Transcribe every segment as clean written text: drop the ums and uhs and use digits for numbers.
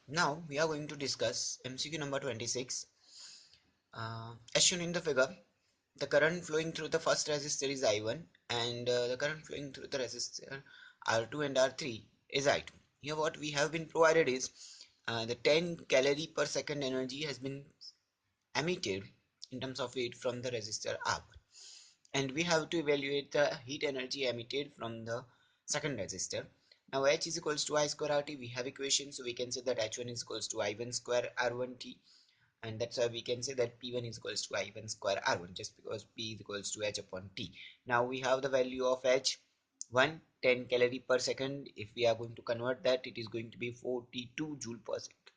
Now we are going to discuss MCQ number 26. As shown in the figure, the current flowing through the first resistor is I1 and the current flowing through the resistor R2 and R3 is I2. Here what we have been provided is the 10 calorie per second energy has been emitted in terms of heat from the resistor R1, and we have to evaluate the heat energy emitted from the second resistor. Now H is equals to I square RT. We have equation, so we can say that H1 is equals to I1 square R1T, and that's why we can say that P1 is equals to I1 square R1, just because P is equals to H upon T. Now we have the value of H1, 10 calorie per second. If we are going to convert that, it is going to be 42 joule per second.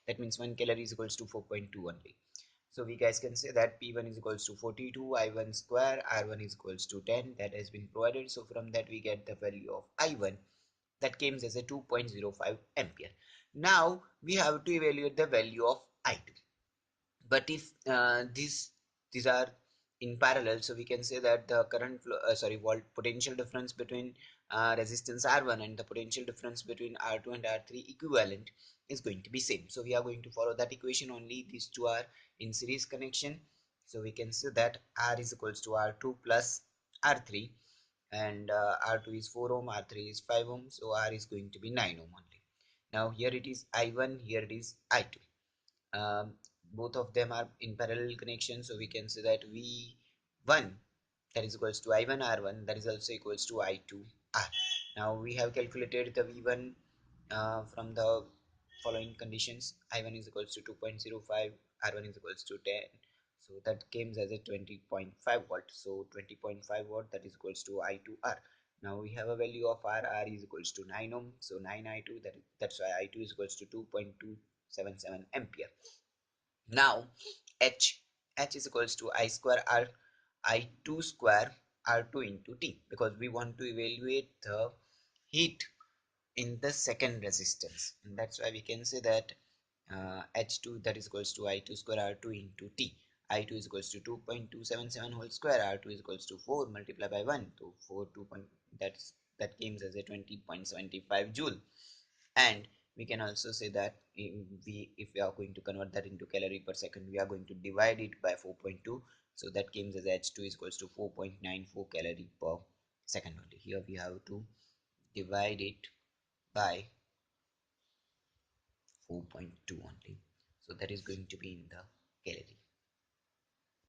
That means 1 calorie is equals to 4.2 only. So we guys can say that P1 is equals to 42, I1 square, R1 is equals to 10. That has been provided. So from that we get the value of I1, that comes as a 2.05 ampere. Now we have to evaluate the value of I2. But if these are in parallel, so we can say that the current flow, volt potential difference between resistance R1 and the potential difference between R2 and R3 equivalent is going to be same. So we are going to follow that equation only. These two are in series connection, so we can say that R is equals to R2 plus R3, and R2 is 4 ohm, R3 is 5 ohm, so R is going to be 9 ohm only. Now here it is I1, here it is I2. Both of them are in parallel connection, so we can say that V1, that is equals to I1 R1, that is also equals to I2 R. Now we have calculated the V1 from the following conditions. I1 is equals to 2.05, R1 is equals to 10, so that comes as a 20.5 watt. So 20.5 watt, that is equals to I2R. Now we have a value of R is equals to 9 ohm, so 9 I2, that's why I2 is equals to 2.277 ampere. Now H is equals to I square R, I2 square R2 into T, because we want to evaluate the heat in the second resistance, and that's why we can say that H2, that is equals to I2 square R2 into T. I2 is equals to 2.277 whole square, R2 is equals to 4 multiplied by 1, so 4 2. That comes as a 20.75 joule. And we can also say that if we are going to convert that into calorie per second, we are going to divide it by 4.2, so that comes as H2 is equals to 4.94 calorie per second only. Here we have to divide it by 4.2 only, so that is going to be in the calorie.